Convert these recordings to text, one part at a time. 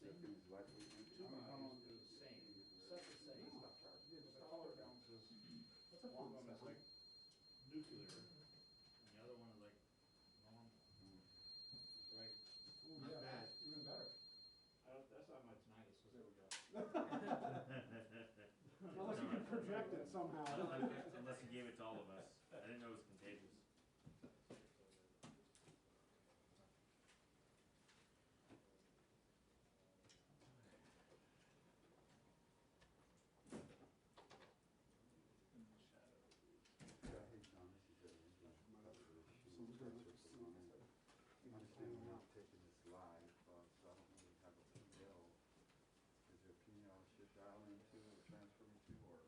Things like Two miles is the same, set the same. Yeah, The color balances, one of them is like nuclear, and the other one is like normal. Right. Oh, yeah, even better. That's not my tinnitus, so there we go. Unless you can project it somehow. Unless you gave it to all of us. I didn't know it was contagious. I understand we're not taking this live, so I don't really have a PL. Is there a PL I should dial into or transfer me to, or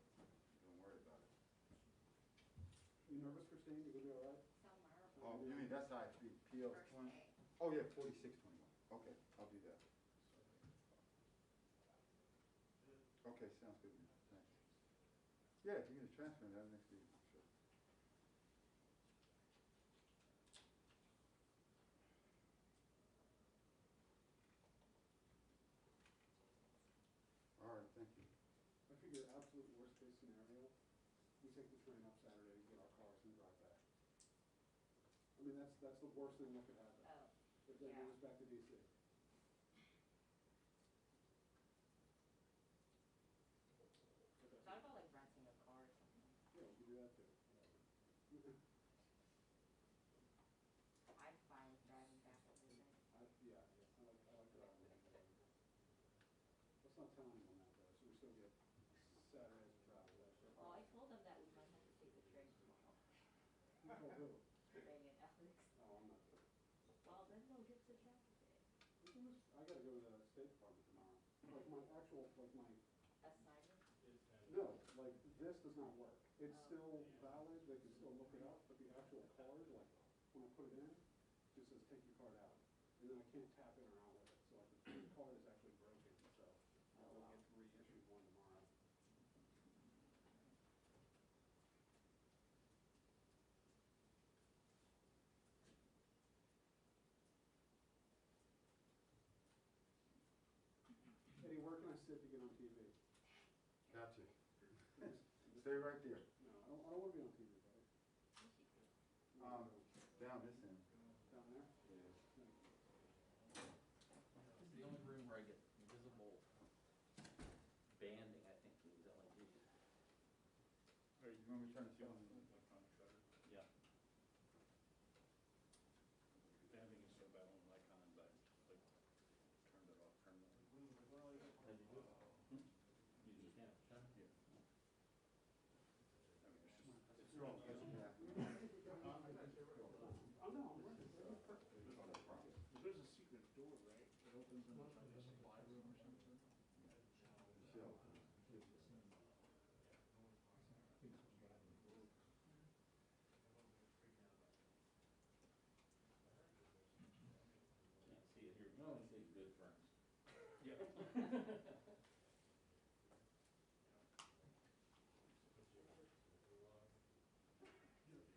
don't worry about it? You nervous, Christine? You gonna be all right? Somewhere. Oh, you mean that's how I speak, PL First 20? day. Oh yeah, 4621. Okay, I'll do that. Okay, sounds good. Thanks. Yeah, if you're gonna transfer me, that next week, sure. All right, thank you. I figure absolute worst case scenario, we take the train up Saturday, get our cars and drive back. I mean, that's the worst thing that could happen. Oh, If they yeah. bring us back to DC. Thought about like renting a car or something. Yeah, we can do that too. I'm fine with driving back every day. Yeah, I like driving. Let's not tell anyone that though, so we still get Saturdays of travel. Well, I told them that we might have to take the train tomorrow. You told who? Today in Alex. Oh, I'm not. Well, then they'll get to traffic day. I gotta go to the State Department tomorrow. Like my actual, like my, Assignment? no, like this does not work. It's Oh. still valid, they can still look it up, but the actual card, like when I put it in, it just says take your card out. And then I can't tap in or out with it, so like the card is actually broken, so I'll get reissued one tomorrow. Eddie, where can I sit to get on TV? Gotcha. Stay right there. No, I don't want to be on TV, buddy. Down this end. Down there? Yeah. It's the only room where I get visible banding, I think, is LED. All right, you want me to turn this on? Yeah. Banding is so bad on Nikon, but like turned it off permanently. How'd you do it? Using the camera, huh? Yeah. I mean, it's You're all good. Yeah. Oh, no, I'm ready. There's a secret door, right? It opens in the supply room or something. Michelle. Can't see it here. No, I see good friends. Yeah.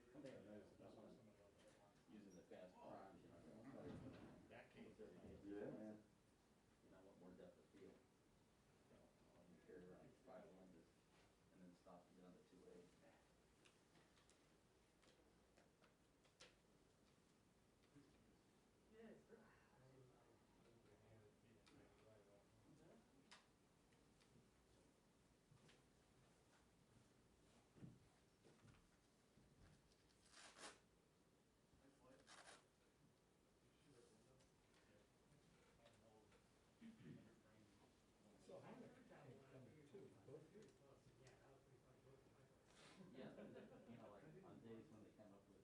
One thing I noticed about when using the fast primes, you know, That case. Yeah, man. you know, I want more depth of field. You know, you carry around 5 lenses and then stop and get on the 2A. So how many coming too, both of you? Yeah, you know, like on days when they come up with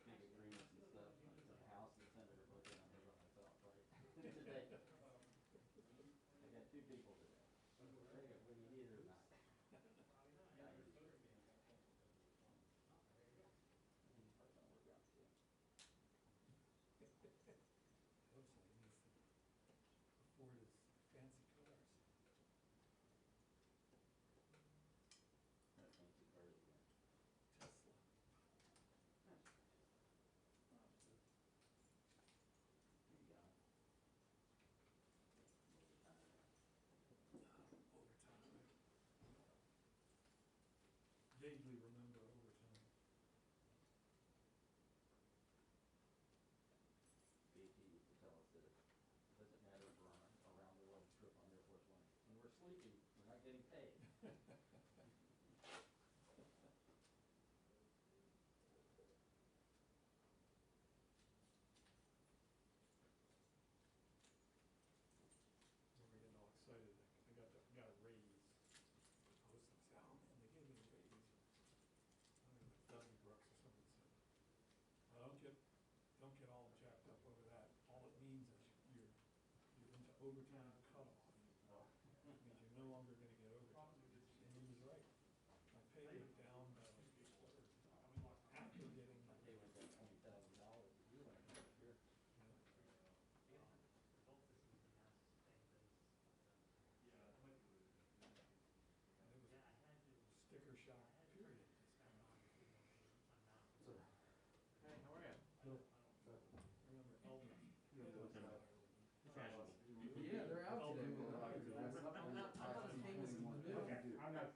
big agreements and stuff, like the House and Senator both in on myself, right? Today, I got 2 people today. When you need it or not. Looks like he needs to afford his fancy cars. That's not too hard again. Tesla. There you go. getting paid. They were getting all excited, I got a raise. I was like, oh man, they gave me a raise. I don't know, like $1,000 or something, said, well, don't get all jacked up over that. All it means is you're into overtime cutoff. It means you're no longer gonna get overtime. And he was right. My pay went down by like a quarter after getting, My pay went down $20,000 a year last year. and it was sticker shock period this time. So, hey, how are you? I remember Eldon. Casual. Yeah, they're out today. I'm not as famous in the news. Okay, I don't have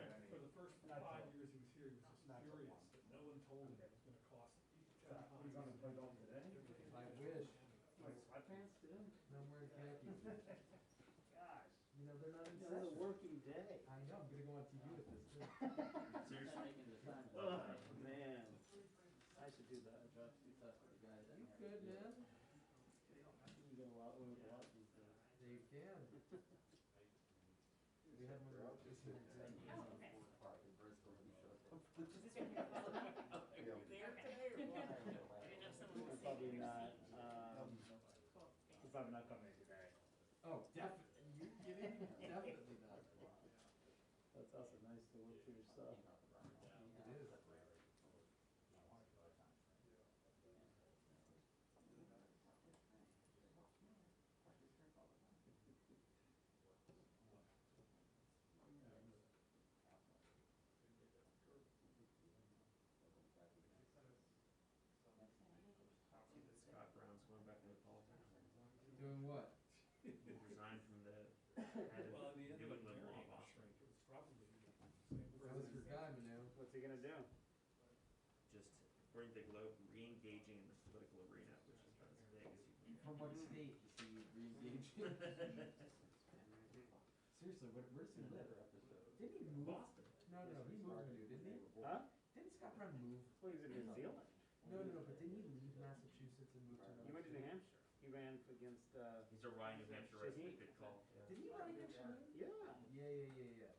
any. For the first 5 years he was here, he was just furious that no one told him it was gonna cost 10 times. He's on the play golf today? I wish. Like sweatpants too? I'm wearing khakis. Gosh. You know, they're not in Another session. working day. I know, I'm gonna go on TV with this too. Seriously? Oh, man. I should do that. You good, man? You get a lot, with a lot these days. You can. We had one of those in Park in Bristol and showed up. Is this when you're there today or what? I didn't know if someone was Probably saving your not, seat. Cool, he's thanks. probably not coming today. Oh, definitely. You kidding? Definitely not. That's also nice to work for yourself. It is. See that Scott Brown's going back into politics. Doing what? He resigned from the head of Well, in the end New of it, England law marrying a office. shrink, it was probably the same That was your guy, Manu. What's he gonna do? Just, according to the Globe, re-engaging in the political arena, which is about as big as you can From what state is he re-engaging? Seriously, where does he live? Didn't he move? Boston. No, he moved, Manu, didn't he? Huh? Didn't Scott Brown move? Well, he's in New Zealand. No, but didn't he leave Massachusetts and move to He went to New Hampshire. He ran against, He's a Ryan, New Hampshire race, Shaheen. good call. Didn't he run against Shaheen? Yeah. Yeah.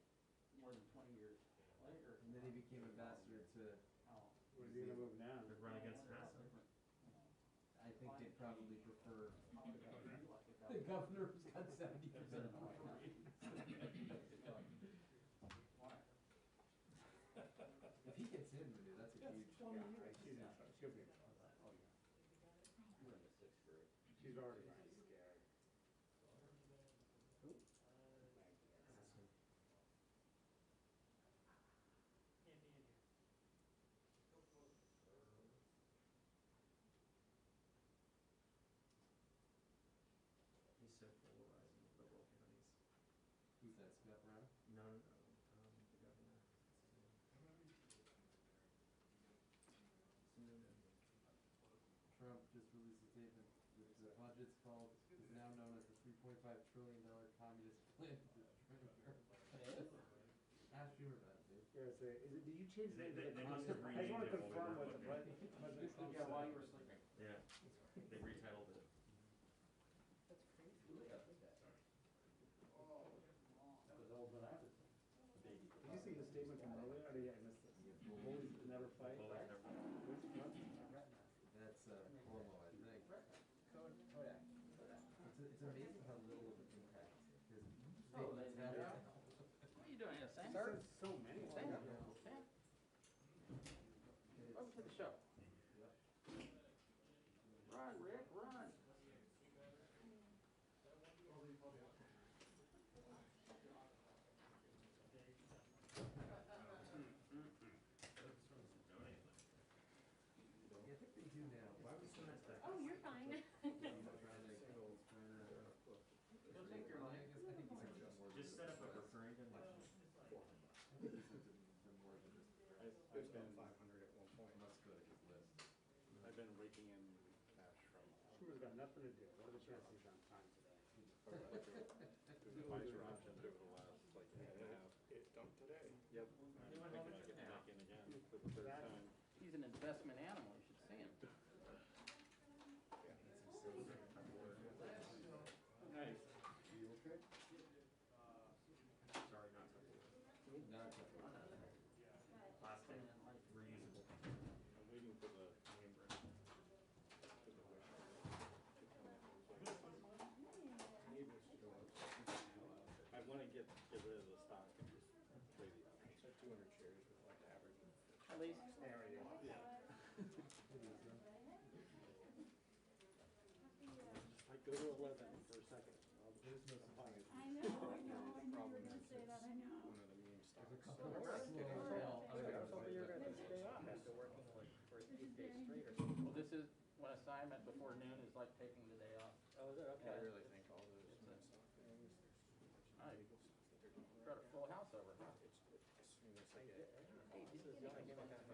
More than 20 years later. And then he became ambassador to, Where's he gonna move now? Could run against Massa. I think they'd probably prefer the governor who's got 70% of the raise. If he gets in, Manu, that's a huge. She's in trouble. She'll be in trouble. She's already running scared. He's so polarizing with liberal counties. Who's that, Scott Brown? No, the governor. Trump just released a statement that the budget's called, is now known as the $3.5 trillion communist plan to destroy America. Ask Schumer about it, dude. Yeah, so did you change the name to the They must communist? have I just wanna renamed it while we confirm were what the looking. President Trump Yeah, while you said. were sleeping. Yeah, they retitled it. That's crazy. That was old when I was a baby. Did you see his statement from earlier? Or did I miss this? Bullies never fight. Bullies never- That's Cuomo, I think. Kodak. It's amazing how little of an impact his Oh, statements they- have. yeah. What are you doing here, He said so many. Stand up. Yeah. Stand. Welcome to the show. Run, Rick, run. Yeah, I think they do now. Why would someone have to? Oh, you're fine. He'll take your money. I think he's done more than Just set up a this. referendum. I think he's done more than just. I spent 500 at one point. Must go to his list. I've been raking in cash from, Schumer's got nothing to do. What are the chances he's on time today? there's a Pfizer option over the last, like, it dumped today. Yep. I'm thinking of getting back in again for the third time. He's an investment animal, you should see him. Nice. You okay? Sorry, not Tupperware. No, it's okay. Plastic, reusable. I'm waiting for the Membrane. I want to get rid of the stock and just trade it out. So 200 shares with like average. At least. I go to 11 for a second. I'm buying it. I know, I know, I knew you Problem were gonna is, say that, I know. one of the meme stocks. I was hoping you were gonna take the day off after working like for 8 days straight or something. Well, this is, when assignment before noon is like taking the day off. Oh, is it? Okay. I really think all those meme stock things, there's Nice. too much illegal stuff that they're doing. Brought a full house over, huh? It's, I mean, it's like, Hey, this is the only game I have.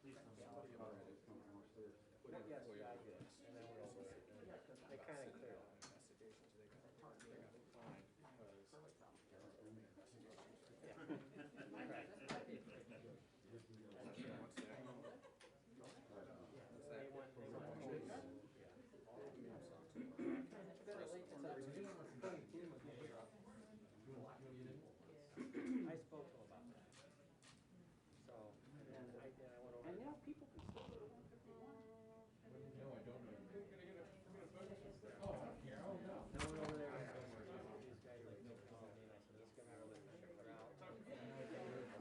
Please come down. Somebody about it is coming downstairs. put in Yes, FOIA yeah, I requests. did. And then we're over it. Yeah, 'cause they kinda clear it. Investigations, they got fined because there are only investigations. Yeah. Once that, They want all the meme stocks I spoke to him about that. So, and then I went over. And now people can still do it. No, I don't know. Oh, yeah, oh, no. No one over there. These guys like no problem. I said, let's get out of this, check it out.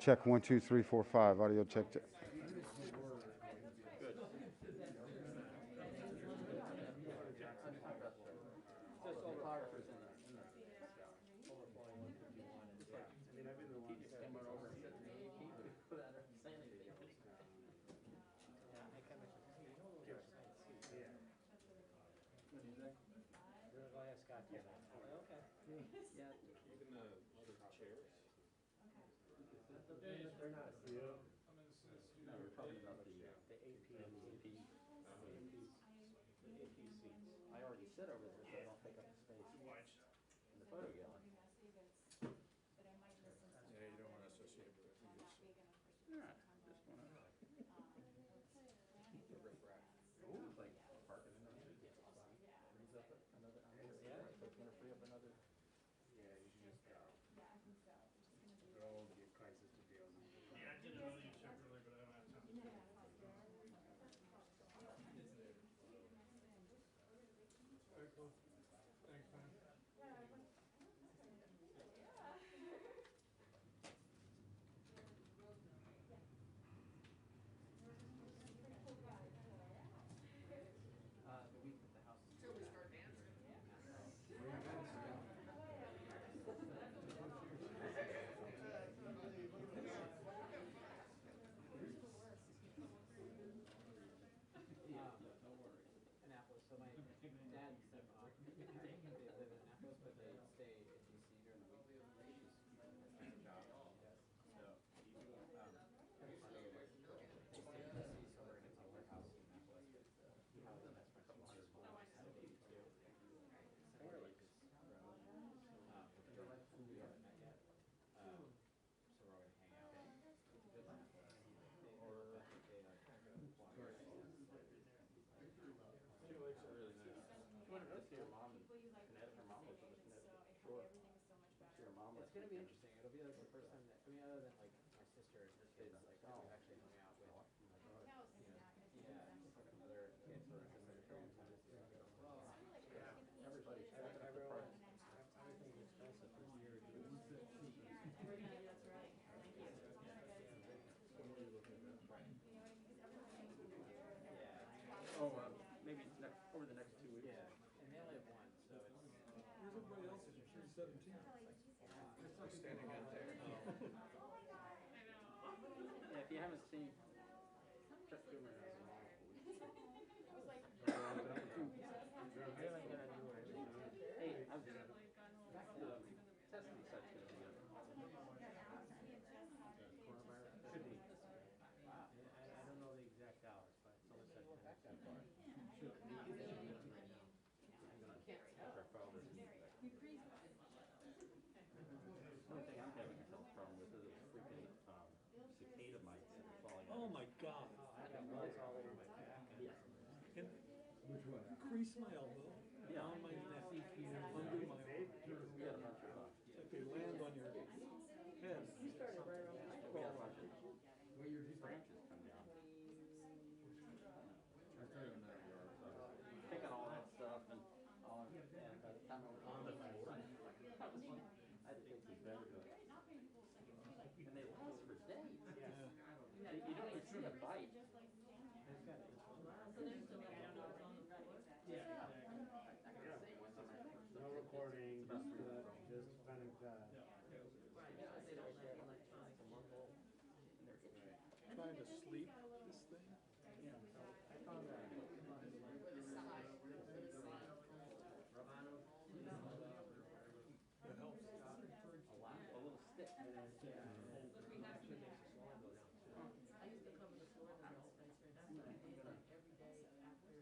Check 1, 2, 3, 4, 5. Audio check. Good. Just photographers in the overflowing 151. It's like, he just came on over and said to me, he without ever saying anything. Yeah, I kind of, you know those are side seats. Yeah. What do you think? Really, I asked Scott that. Okay. Yeah. even the chairs. They're not. No, we're talking about the AP and the AP. The AP seats. I already sit over there, so I don't take up the space in the photo gallery. Yeah, you don't want to associate with it. Yeah, just wanna. The riffraff. Ooh, it's like parking in the frees up another, yeah, so it's gonna free up another. Yeah, you should just go get crisis to deal with. Yeah, I did another check earlier, but I don't have time to do it. Very cool. Thanks, man. The week that the house is. Till we start dancing. No worries. Annapolis, so my dad, they live in Annapolis, but they stay in DC during the week. She's job. So, they stay in DC, so we're gonna tell their house in Annapolis, but house that's my couple hundred miles out of 82. Similar like this road. But they're like who we are, not yet. So we're gonna hang out. Good Annapolis. Or I think they like water. Clear Lakes are really nice. She went to see her mom in Connecticut. Her mom lives in the Connecticut shore. See her mom. It's gonna be interesting. It'll be like the first time that, I mean, other than like my sister and her kids, like, oh, we've actually hung out with, you know, other kids who are in the trans times. Everybody, everyone, everything's expensive this year. Yeah. Oh, maybe over the next 2 weeks. Yeah, and they only have one, so it's. Where's everybody else? You're 17. We're standing out there. Yeah, if you haven't seen Chuck Schumer has a long Hey, I'm back to the testing section again. Coronavirus should be. Wow. I don't know the exact hours, but it's almost at 10 that far. Our file doesn't. One thing I'm having free smile though. Yeah. On my neck, under my arm. We had a bunch of, If they land on your head. we had a bunch of branches come down. I started when I was Picking all that stuff and all, and by the time I was on the floor, I think it's better to. And they last for days. You don't even see a bite. No recording, just kind of, Trying to sleep this thing. That helps. A little stick.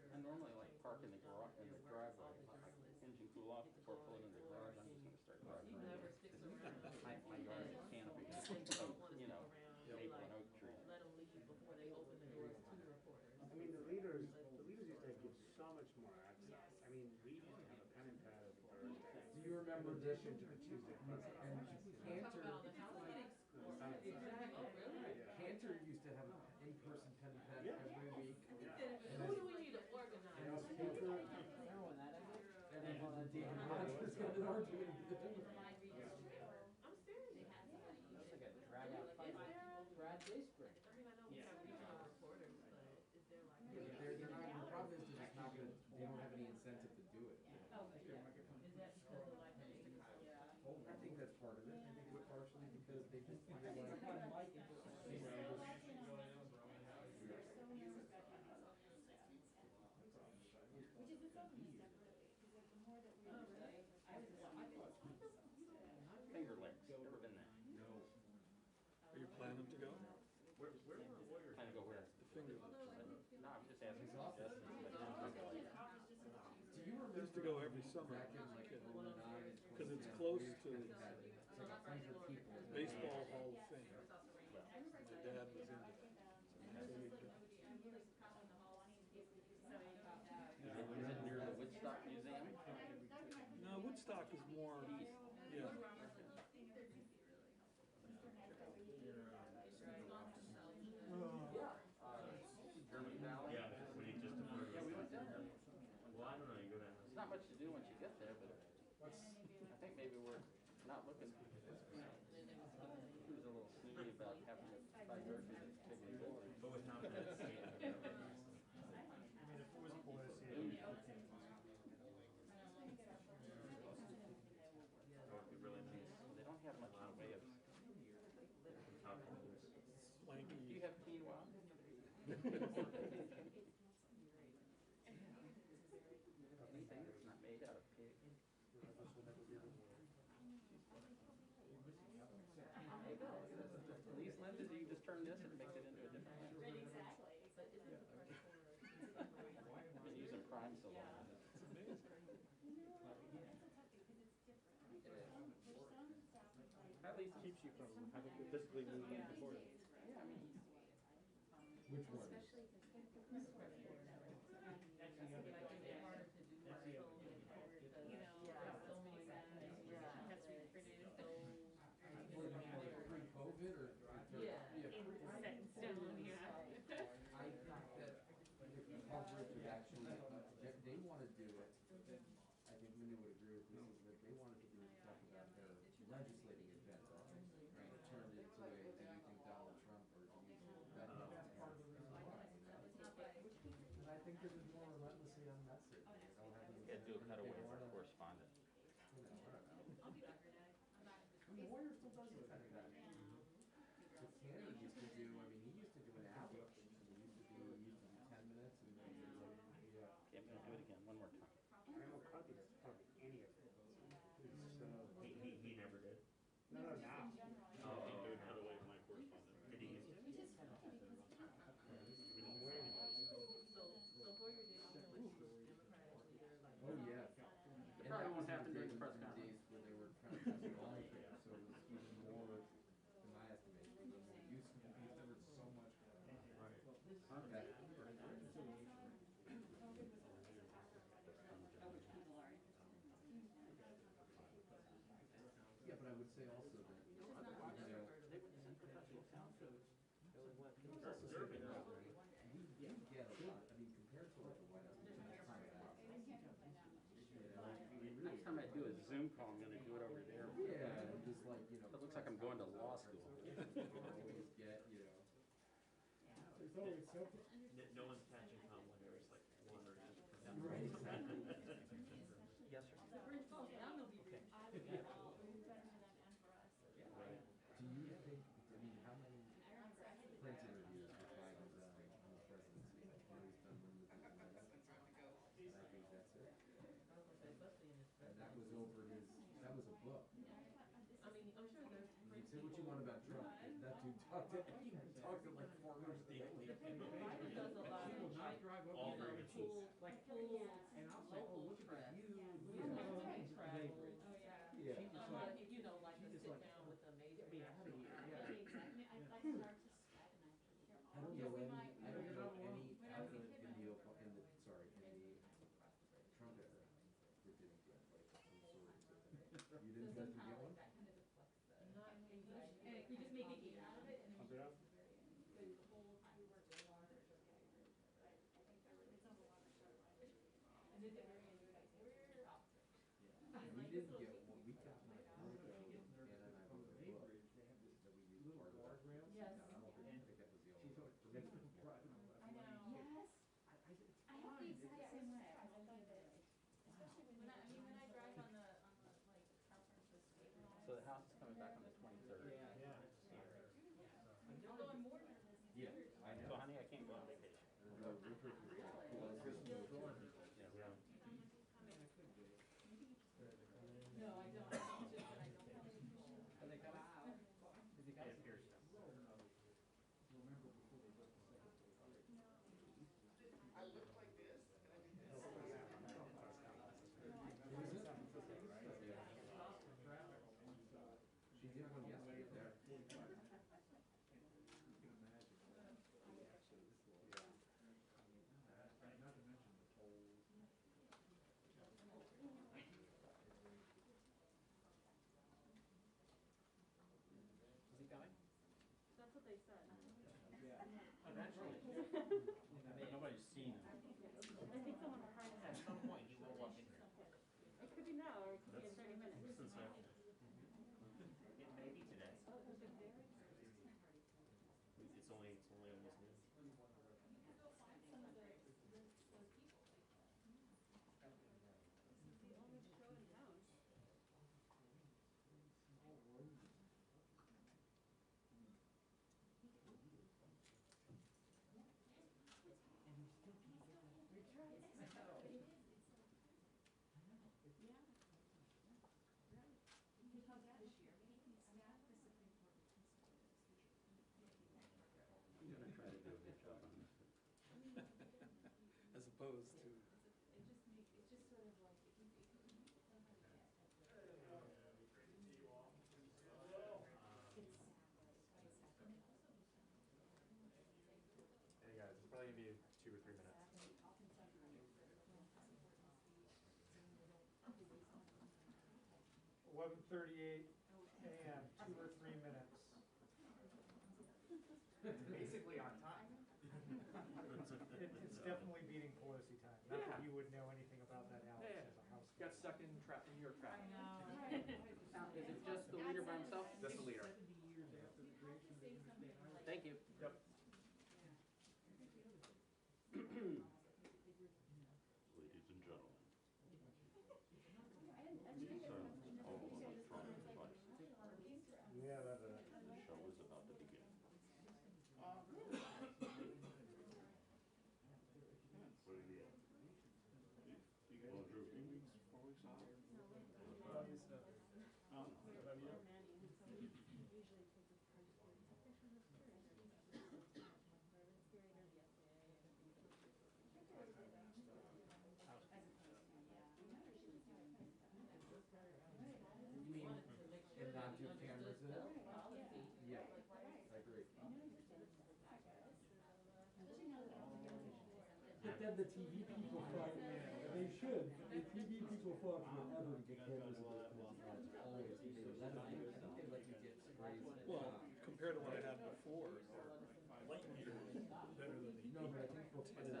I normally like park in the driveway, engine cool off before pulling in the garage. I'm just gonna start driving. My yard is canopy, you know, maple and oak trees. I mean, the leaders used to give so much more access. I mean, we used to have a pen and pad of Thursday. Do you remember In addition to the Tuesday press And conference. Cantor used to have an in-person pen and pad Yeah. every week. Who do we need to organize? And the speaker, remember when that ended? And then David Rogers got an argument. I'm serious. That's like a drag out fight. Brad Dayspring. I mean, I know we have regional reporters, but is there like? Yeah, but they're not, the problem is they're just not gonna, they don't have any incentive to do it. Is that because of like the I think that's part of it. I think it's partially because they just feel like, you know, Finger Lakes, never been there. Are you planning to go? Plan to go where? Finger. No, I'm just asking suggestions. do you remember? I used to go every summer Back when in I was a like kid. 09 and Because it's 2010, close we to had it's like 100 people. in the Baseball hall. Hall of Fame. My dad was into that. So we'd go. Is it near the Woodstock Museum? No, Woodstock is more, yeah. German Valley? Yeah, we just deferred. Yeah, we went down there. Well, I don't know, you go down. There's not much to do once you get there, but I think maybe we're not looking. He was a little sneaky about having it by Gertrude and taking it over. But with confidence. That would be really nice. They don't have much in the way of. Confidence. Do you Swanky. have quinoa? Anything that's not made out of pig. These lenses, you just turn this and make it into a different lens. I've been using Prime so long. At least Keeps you from having to physically move and record it. yeah, I mean, Which one? Pre-COVID or? Yeah, pre- it's set in stone, yeah. I think that the coverage would actually, they wanna do it, I think Minnie would agree with me, that they wanted to do stuff about their legislating event, right? Turned into a, do you think Donald Trump or do you think that, that's part of the reason why, you know? And I think this is more relentlessly on message, you know, having. yeah, do a cutaway they for wanna, correspondent. you know, I don't know. I mean, Warrior still does this kind of that. So Tanner used to do, I mean, he used to do an hour, he used to do 10 minutes and then he was like, yeah. Okay, I'm gonna do it again, one more time. I don't know Cubby does hardly any of it. He's so. He never did. No, now. Oh, Do a cutaway for my correspondent. did he? Oh, yeah. It probably won't happen during the press Days conference. where they were trying to pass a law here, so it was even more, in my estimation, it was more useful because there was so much going on. That- say also that, They were the Central Festival Sound Show. can we also say that, we get a lot, I mean, compared to like the White House, it's time of house. Next time I do a Zoom call, I'm gonna do it over there. Yeah, and just like, you know. It looks like I'm going to law school. Always get, you know. There's always something. No one's catching Tom when there's like one or two. Right, exactly. Yes, sir. The bridge falls down, they'll be rich. Do you think, I mean, how many print interviews with Biden's on the presidency? I know he's done one with the White House, and I think that's it. And that was over his, that was a book. I mean, I'm sure there's You rich say what you people. want about Trump, that dude talked to, he talked to like farmers daily. Biden does a lot He will of not like, drive all over the here. cool, Like, cool and I'll say, oh, local look at press. that view. Travel. Oh, yeah. Yeah. She just I'm like, like, you know, like she a just sit like, down with a major. get me out of here, yeah. I don't know any, I don't know You're not any alone. outlet in the, in the, sorry, in the Trump era that didn't get like some sort of, you didn't guys get one? Not English. We just make a game out of it and Pump it up? and then they're very into it. We didn't get one, we got my photo, Anna and I wrote a book that we used part of our. Yes. I don't think that was the only one. Or maybe it was more. I know. Yes. I have the exact same way. I love it. Especially when I drive on the like California state. So the house is coming back on the 23rd. Yeah. Although I'm more nervous. Yeah, I So know. honey, I can't go on vacation. No, Richard was cool. Christmas was fun. No, I don't. It's just that I don't have any. Are they coming? Is he coming? It appears so. She did one yesterday there. Is he coming? That's what they said. Eventually. Nobody's seen him. I think someone will find At some point, he will walk in here. It could be now or it could be in 30 minutes. It may be today. Oh, it was a very. It's only almost noon. Some of those people. This is the only show in town. I'm gonna try to do a good job on this. As opposed to. It's just sort of like, if you Hey guys, it's probably gonna be 2 or 3 minutes. 11:38 a.m., 2 or 3 minutes. Basically on time. It's definitely beating Pelosi time. Not that you would know anything about that, Alex, as a house. Got stuck in New York traffic. Is it just the leader by himself? Just the leader. Thank you. Yep. Ladies and gentlemen, these are all electronic devices. Yeah, that, The show is about to begin. What are you? You going through a few weeks, 4 weeks off? Oh, You mean, and not do cameras in it? Yeah, I agree. Especially now that Instead, the TV people fought, they should, the TV people fought forever to get cameras in their country. Always, they let them do stuff. They let you get crazy. Well, compared to what I had before, they're light years better than the No, but I think for What's that,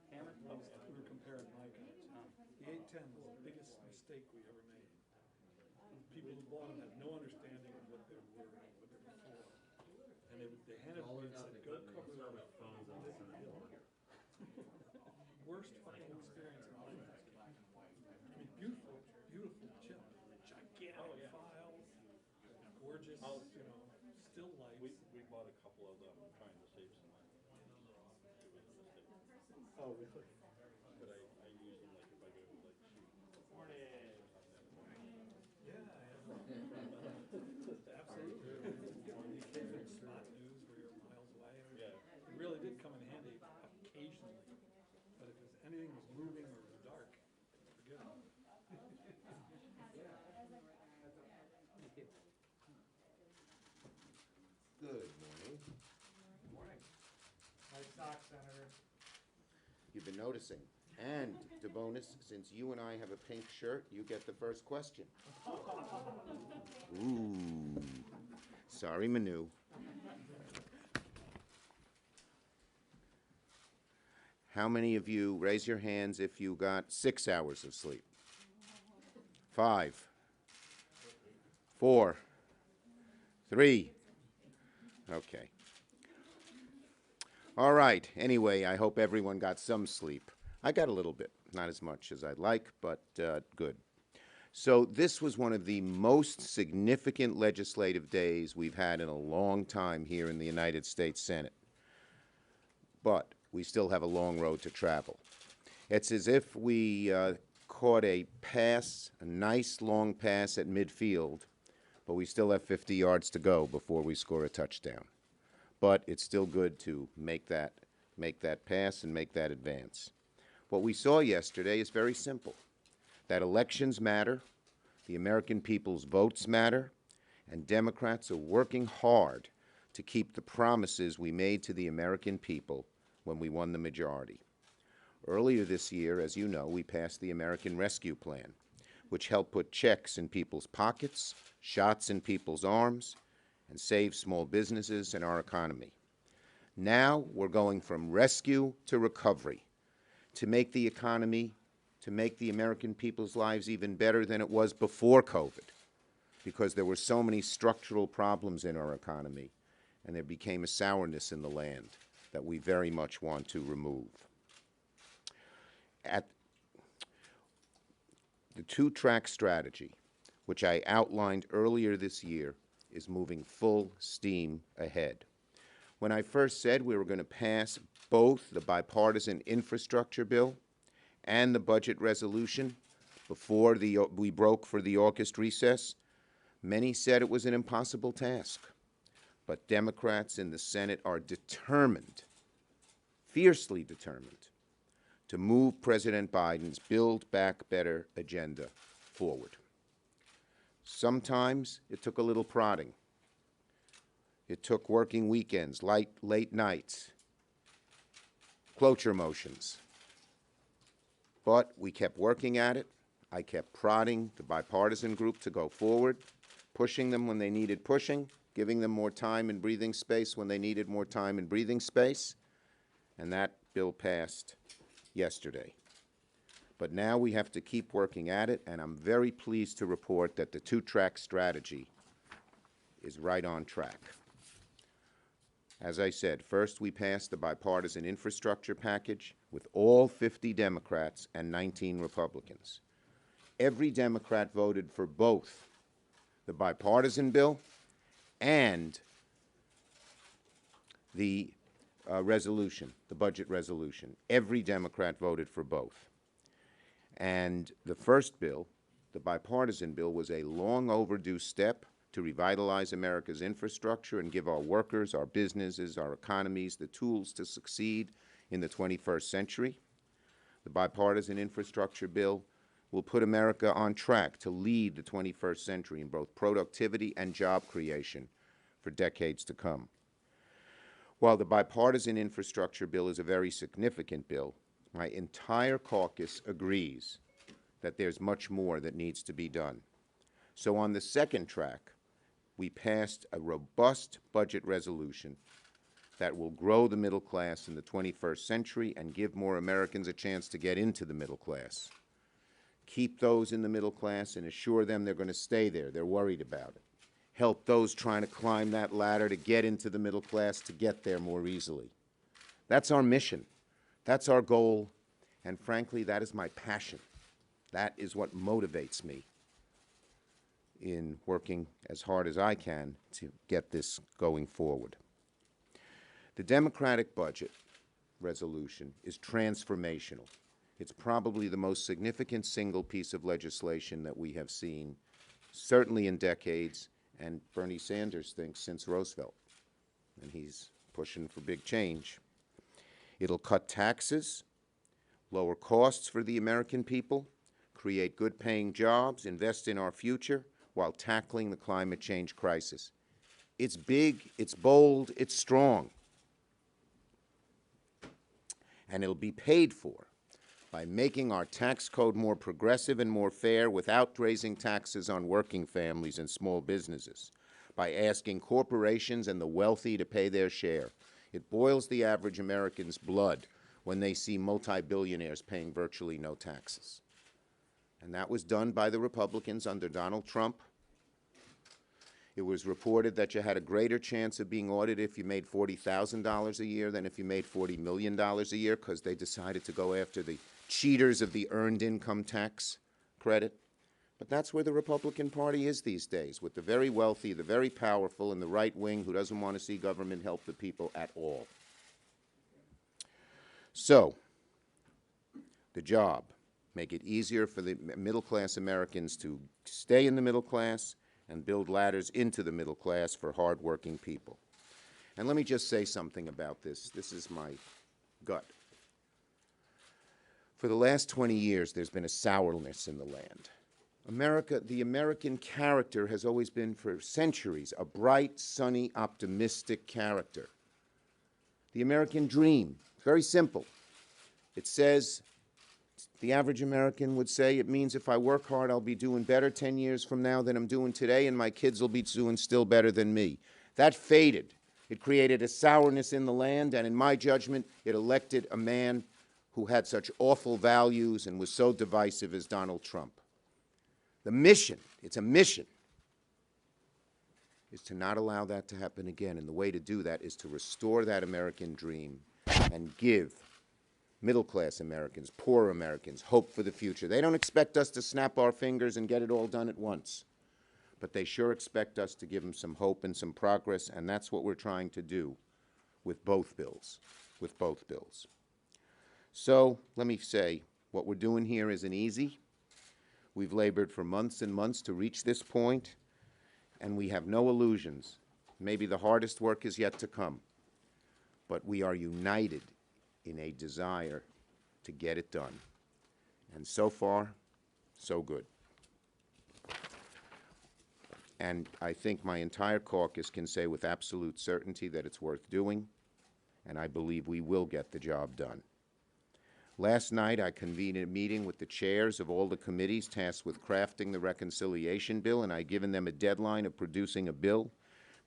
camera? we were comparing my cars. The 810 was the biggest mistake we ever made. People who bought them had no understanding of what they were and what they were for. And they handed All me or and said, nothing, go but cover start it with up. phones on the side. Worst fucking experience of my life. I mean, beautiful, beautiful chip, gigantic file, gorgeous, you know, still life. We bought a couple of them trying to save some money. It was a mistake. Oh, really? But I use them like if I go to like shoot. Yeah, absolutely. You can't fix spot news where you're miles away. Yeah. It really did come in handy occasionally. But if anything was moving or was dark, forget it. Good morning. Nice socks, Senator. You've been noticing. And, DeBonis, since you and I have a pink shirt, you get the first question. Ooh. Sorry, Manu. How many of you, raise your hands if you got 6 hours of sleep? 5, 4, 3. Okay. All right. Anyway, I hope everyone got some sleep. I got a little bit, not as much as I'd like, but good. So this was one of the most significant legislative days we've had in a long time here in the United States Senate. But we still have a long road to travel. It's as if we caught a pass, a nice long pass at midfield, but we still have 50 yards to go before we score a touchdown. But it's still good to make that pass and make that advance. What we saw yesterday is very simple, that elections matter, the American people's votes matter, and Democrats are working hard to keep the promises we made to the American people when we won the majority. Earlier this year, as you know, we passed the American Rescue Plan, which helped put checks in people's pockets, shots in people's arms, and save small businesses and our economy. Now we're going from rescue to recovery, to make the economy, to make the American people's lives even better than it was before COVID, because there were so many structural problems in our economy, and there became a sourness in the land that we very much want to remove. At the two-track strategy, which I outlined earlier this year, is moving full steam ahead. When I first said we were going to pass both the bipartisan infrastructure bill and the budget resolution before we broke for the August recess, many said it was an impossible task. But Democrats in the Senate are determined, fiercely determined, to move President Biden's Build Back Better agenda forward. Sometimes it took a little prodding. It took working weekends, late nights, cloture motions. But we kept working at it. I kept prodding the bipartisan group to go forward, pushing them when they needed pushing, giving them more time and breathing space when they needed more time and breathing space. And that bill passed yesterday. But now we have to keep working at it, and I'm very pleased to report that the two-track strategy is right on track. As I said, first we passed the bipartisan infrastructure package with all 50 Democrats and 19 Republicans. Every Democrat voted for both the bipartisan bill and the resolution, the budget resolution. Every Democrat voted for both. And the first bill, the bipartisan bill, was a long overdue step to revitalize America's infrastructure and give our workers, our businesses, our economies the tools to succeed in the 21st century. The bipartisan infrastructure bill will put America on track to lead the 21st century in both productivity and job creation for decades to come. While the bipartisan infrastructure bill is a very significant bill, my entire caucus agrees that there's much more that needs to be done. So on the second track, we passed a robust budget resolution that will grow the middle class in the 21st century and give more Americans a chance to get into the middle class. Keep those in the middle class and assure them they're going to stay there. They're worried about it. Help those trying to climb that ladder to get into the middle class to get there more easily. That's our mission. That's our goal. And frankly, that is my passion. That is what motivates me in working as hard as I can to get this going forward. The Democratic budget resolution is transformational. It's probably the most significant single piece of legislation that we have seen, certainly in decades, and Bernie Sanders thinks since Roosevelt. And he's pushing for big change. It'll cut taxes, lower costs for the American people, create good-paying jobs, invest in our future, while tackling the climate change crisis. It's big, it's bold, it's strong. And it'll be paid for by making our tax code more progressive and more fair without raising taxes on working families and small businesses, by asking corporations and the wealthy to pay their share. It boils the average American's blood when they see multi-billionaires paying virtually no taxes. And that was done by the Republicans under Donald Trump. It was reported that you had a greater chance of being audited if you made $40,000 a year than if you made $40 million a year, because they decided to go after the cheaters of the earned income tax credit. But that's where the Republican Party is these days, with the very wealthy, the very powerful, and the right wing who doesn't want to see government help the people at all. So, the job. Make it easier for the middle-class Americans to stay in the middle class and build ladders into the middle class for hard-working people. And let me just say something about this. This is my gut. For the last 20 years, there's been a sourness in the land. America, the American character has always been, for centuries, a bright, sunny, optimistic character. The American dream, very simple. It says, the average American would say, it means if I work hard, I'll be doing better 10 years from now than I'm doing today, and my kids will be doing still better than me. That faded. It created a sourness in the land, and in my judgment, it elected a man who had such awful values and was so divisive as Donald Trump. The mission, it's a mission, is to not allow that to happen again. And the way to do that is to restore that American dream and give middle-class Americans, poor Americans, hope for the future. They don't expect us to snap our fingers and get it all done at once. But they sure expect us to give them some hope and some progress, and that's what we're trying to do with both bills, So let me say, what we're doing here isn't easy. We've labored for months and months to reach this point, and we have no illusions. Maybe the hardest work is yet to come, but we are united in a desire to get it done. And so far, so good. And I think my entire caucus can say with absolute certainty that it's worth doing, and I believe we will get the job done. Last night, I convened a meeting with the chairs of all the committees tasked with crafting the reconciliation bill, and I've given them a deadline of producing a bill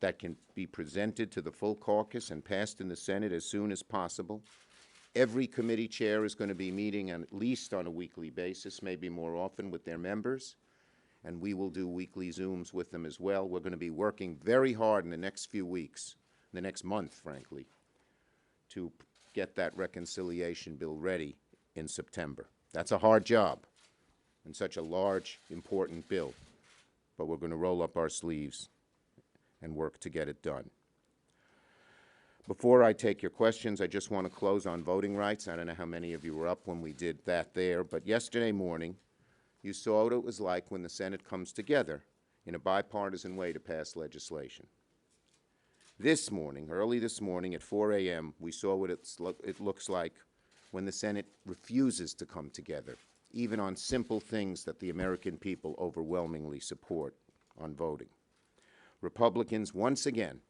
that can be presented to the full caucus and passed in the Senate as soon as possible. Every committee chair is going to be meeting at least on a weekly basis, maybe more often, with their members, and we will do weekly Zooms with them as well. We're going to be working very hard in the next few weeks, the next month, frankly, to get that reconciliation bill ready in September. That's a hard job and such a large, important bill, but we're going to roll up our sleeves and work to get it done. Before I take your questions, I just want to close on voting rights. I don't know how many of you were up when we did that there, but yesterday morning, you saw what it was like when the Senate comes together in a bipartisan way to pass legislation. This morning, early this morning at 4 a.m., we saw what it looks like when the Senate refuses to come together, even on simple things that the American people overwhelmingly support on voting. Republicans, once again,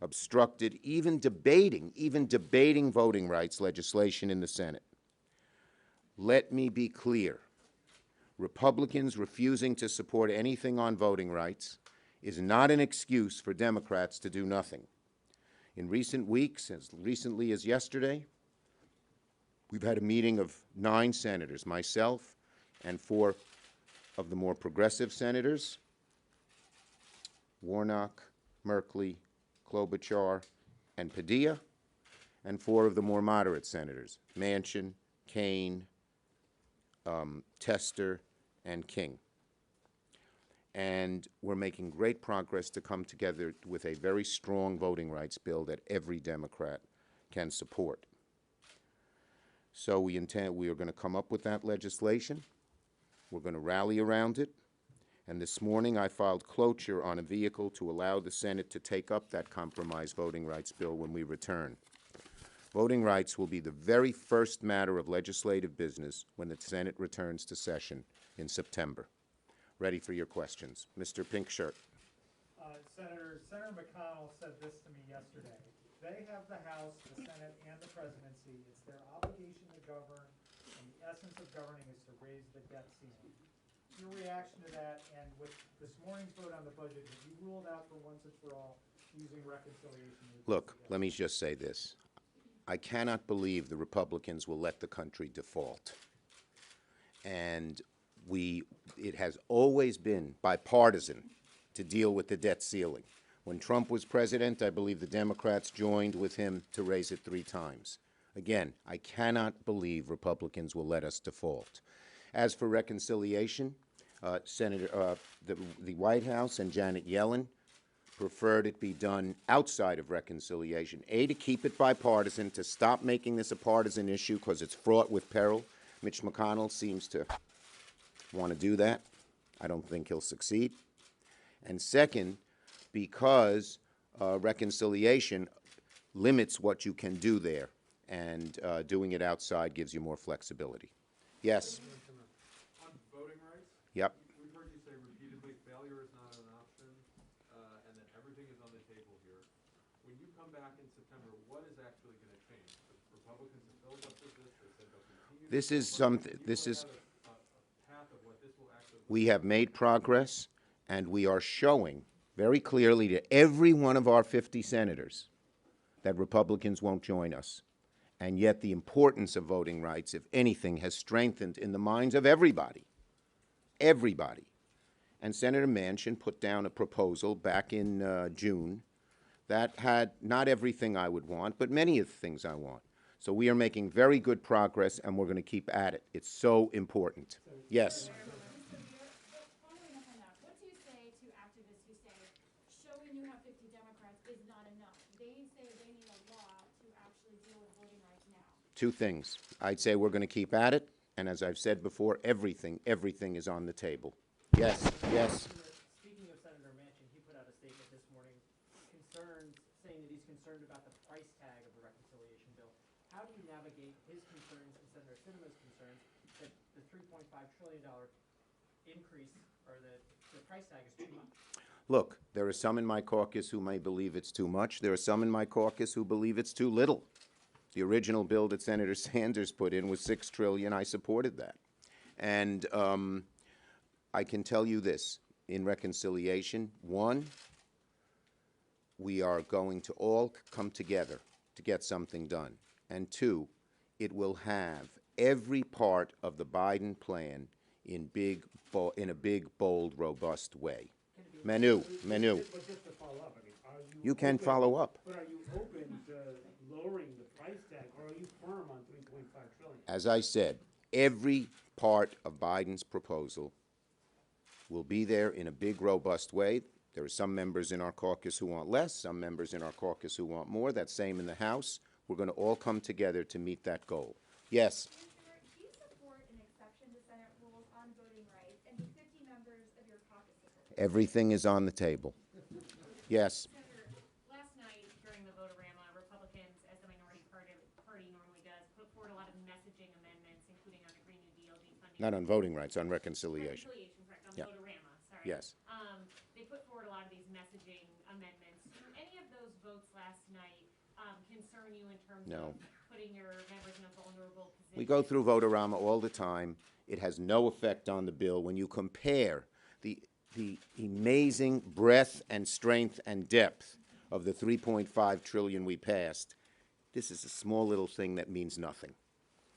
obstructed even debating voting rights legislation in the Senate. Let me be clear. Republicans refusing to support anything on voting rights is not an excuse for Democrats to do nothing. In recent weeks, as recently as yesterday, we've had a meeting of 9 senators, myself and 4 of the more progressive senators, Warnock, Merkley, Klobuchar, and Padilla, and 4 of the more moderate senators, Manchin, Kaine, Tester, and King. And we're making great progress to come together with a very strong voting rights bill that every Democrat can support. So we are going to come up with that legislation. We're going to rally around it. And this morning I filed cloture on a vehicle to allow the Senate to take up that compromise voting rights bill when we return. Voting rights will be the very first matter of legislative business when the Senate returns to session in September. Ready for your questions. Mr. Pink Shirt. Senator McConnell said this to me yesterday. They have the House, the Senate, and the presidency. It's their obligation to govern, and the essence of governing is to raise the debt ceiling. Your reaction to that, and with this morning's vote on the budget, have you ruled out for once and for all using reconciliation? Look, let me just say this. I cannot believe the Republicans will let the country default. And it has always been bipartisan to deal with the debt ceiling. When Trump was president, I believe the Democrats joined with him to raise it 3 times. Again, I cannot believe Republicans will let us default. As for reconciliation, the White House and Janet Yellen preferred it be done outside of reconciliation. A, to keep it bipartisan, to stop making this a partisan issue because it's fraught with peril. Mitch McConnell seems to want to do that. I don't think he'll succeed. And second, because reconciliation limits what you can do there, and doing it outside gives you more flexibility. Yes? On voting rights? Yep. We've heard you say repeatedly failure is not an option, and that everything is on the table here. When you come back in September, what is actually going to change? The Republicans have filibustered this. They said they'll continue. This is something. This is. We have made progress, and we are showing very clearly to every one of our 50 senators that Republicans won't join us. And yet the importance of voting rights, if anything, has strengthened in the minds of everybody. Everybody. And Senator Manchin put down a proposal back in June that had not everything I would want, but many of the things I want. So we are making very good progress, and we're going to keep at it. It's so important. Yes? Following up on that, what do you say to activists who say showing you have 50 Democrats is not enough? They say they need a law to actually deal with voting rights now. 2 things. I'd say we're going to keep at it, and as I've said before, everything is on the table. Yes, yes. Speaking of Senator Manchin, he put out a statement this morning saying that he's concerned about the price tag of the reconciliation bill. How do you navigate his concerns and Senator Sinema's concerns that the $3.5 trillion increase, or the price tag is too much? Look, there are some in my caucus who may believe it's too much. There are some in my caucus who believe it's too little. The original bill that Senator Sanders put in was $6 trillion. I supported that. And I can tell you this, in reconciliation, 1, we are going to all come together to get something done. And 2, it will have every part of the Biden plan in a big, bold, robust way. Menu. But just to follow up, I mean, are You can follow up. But are you open to lowering the price tag, or are you firm on $3.5 trillion? As I said, every part of Biden's proposal will be there in a big, robust way. There are some members in our caucus who want less, some members in our caucus who want more. That's same in the House. We're going to all come together to meet that goal. Yes? Do you support an exception to Senate rules on voting rights, and do 50 members of your caucus support it? Everything is on the table. Yes? Senator, last night during the vote-a-rama, Republicans, as the minority party normally does, put forward a lot of messaging amendments, including on the Green New Deal defunding. Not on voting rights, on reconciliation. Reconciliation, correct, on Yeah. vote-a-rama, sorry. Yes. They put forward a lot of these messaging amendments. Do any of those votes last night, concern you in terms No. of putting your members in a vulnerable position? We go through Votorama all the time. It has no effect on the bill. When you compare the amazing breadth and strength and depth of the $3.5 trillion we passed, this is a small little thing that means nothing.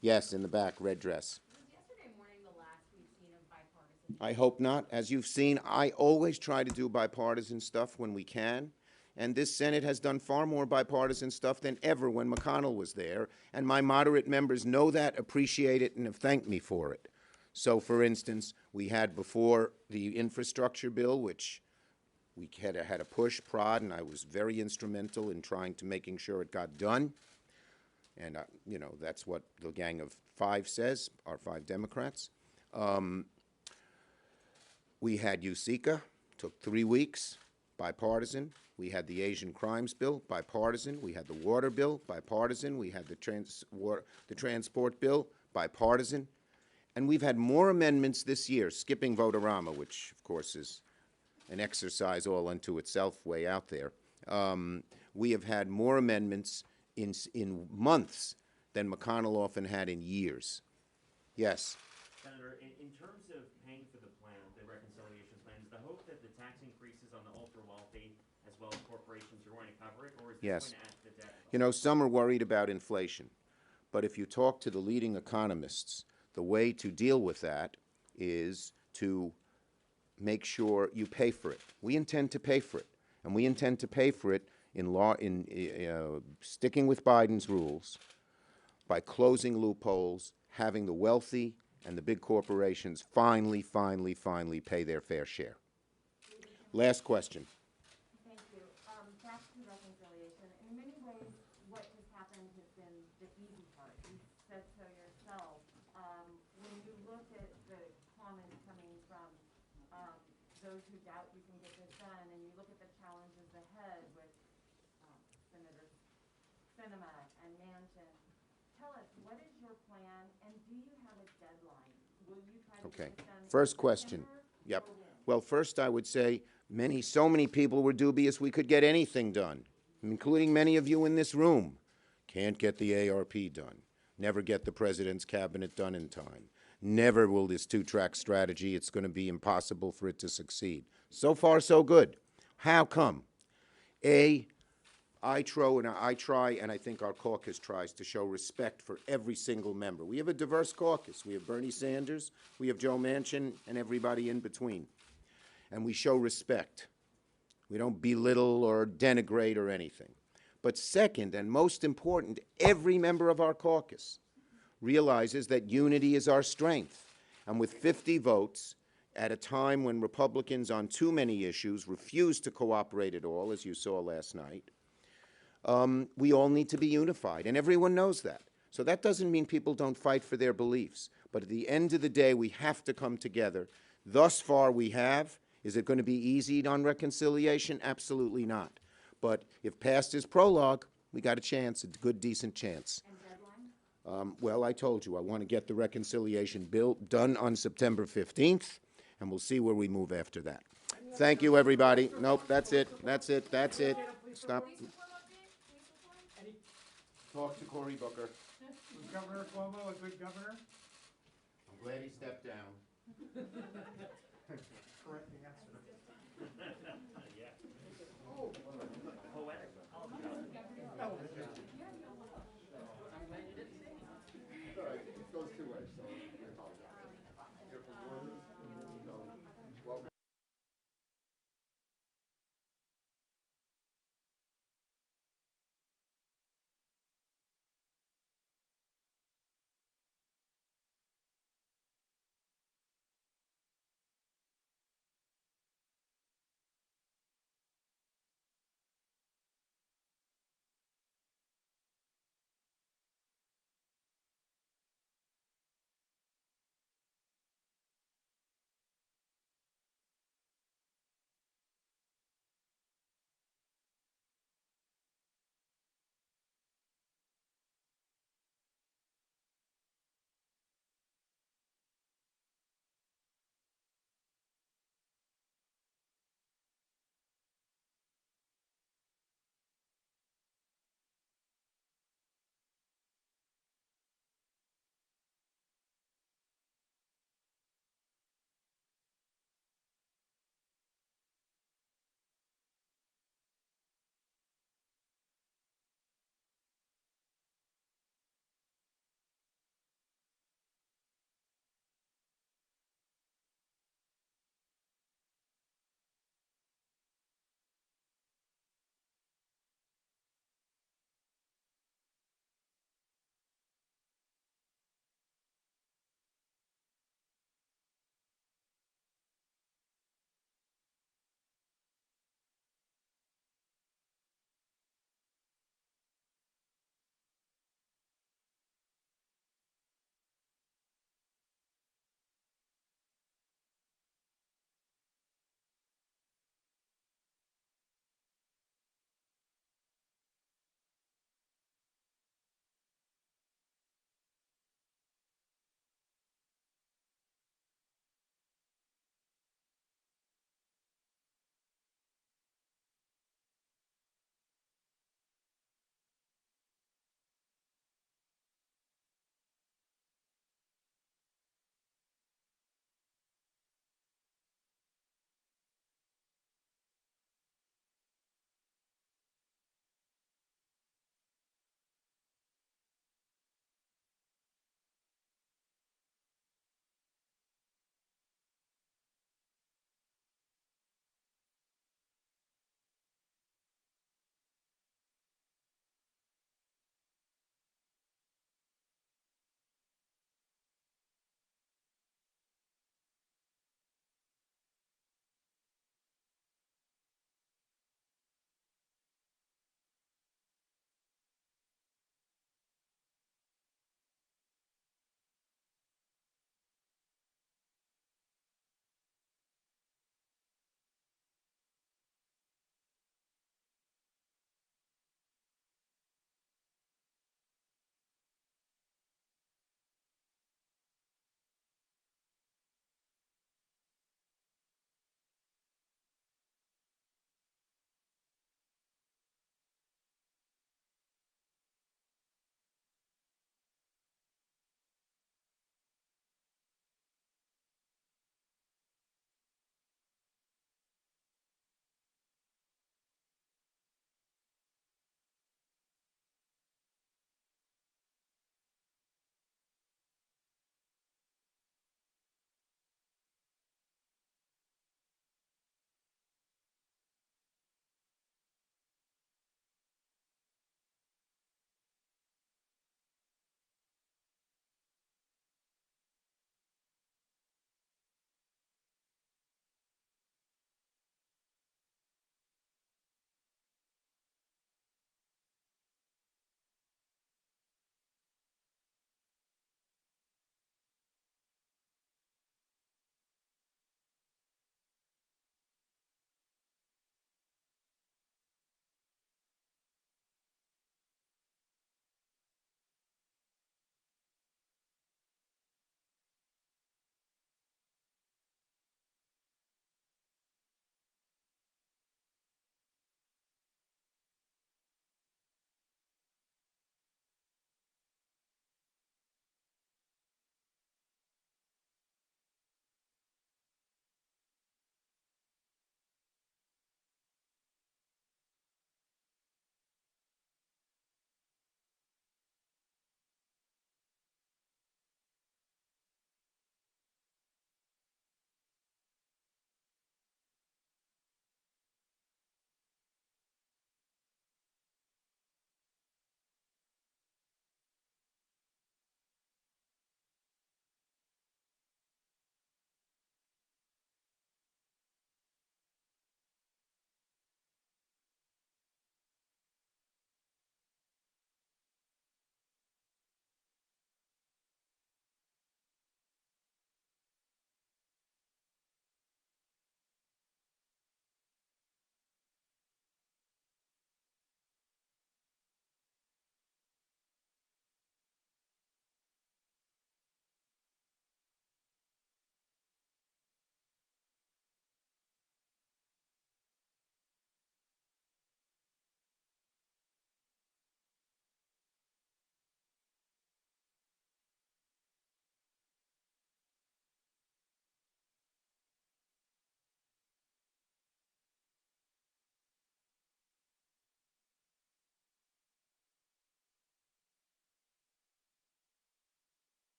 Yes, in the back, red dress. Was yesterday morning the last we've seen of bipartisan? I hope not. As you've seen, I always try to do bipartisan stuff when we can. And this Senate has done far more bipartisan stuff than ever when McConnell was there. And my moderate members know that, appreciate it, and have thanked me for it. So, for instance, we had before the infrastructure bill, which we had a push, prod, and I was very instrumental in trying to making sure it got done. And, you know, that's what the Gang of Five says, our 5 Democrats. We had USICA, took 3 weeks, bipartisan. We had the Asian crimes bill, bipartisan. We had the water bill, bipartisan. We had the transport bill, bipartisan. And we've had more amendments this year, skipping Votorama, which, of course, is an exercise all unto itself way out there. We have had more amendments in months than McConnell often had in years. Yes? Senator, in terms of paying for the plan, the reconciliation plan, is the hope that the tax increases on the ultra-wealthy as well as corporations are going to cover it, or is this Yes. going to add to the debt? You know, some are worried about inflation. But if you talk to the leading economists, the way to deal with that is to make sure you pay for it. We intend to pay for it. And we intend to pay for it sticking with Biden's rules, by closing loopholes, having the wealthy and the big corporations finally pay their fair share. Last question. Thank you. Back to reconciliation. In many ways, what has happened has been the easy part. You said so yourself. When you look at the comments coming from those who doubt you can get this done, and you look at the challenges ahead with Senators Sinema and Manchin, tell us, what is your plan, and do you have a deadline? Will you try to Okay. get this done First in question. September Yep. or when? Well, first I would say so many people were dubious we could get anything done, including many of you in this room. Can't get the ARP done. Never get the president's cabinet done in time. Never will this 2-track strategy, it's going to be impossible for it to succeed. So far, so good. How come? I try, and I think our caucus tries to show respect for every single member. We have a diverse caucus. We have Bernie Sanders, we have Joe Manchin, and everybody in between. And we show respect. We don't belittle or denigrate or anything. But second, and most important, every member of our caucus realizes that unity is our strength. And with 50 votes, at a time when Republicans on too many issues refuse to cooperate at all, as you saw last night, we all need to be unified, and everyone knows that. So that doesn't mean people don't fight for their beliefs. But at the end of the day, we have to come together. Thus far, we have. Is it going to be easy on reconciliation? Absolutely not. But if past is prologue, we got a chance, a good, decent chance. And deadline? Well, I told you, I want to get the reconciliation bill done on September 15th, and we'll see where we move after that. Thank you, everybody. Nope, that's it. That's it. That's it. Stop. Talk to Cory Booker. Was Governor Cuomo a good governor? I'm glad he stepped down. Correct answer. Yeah. Poetic. Television.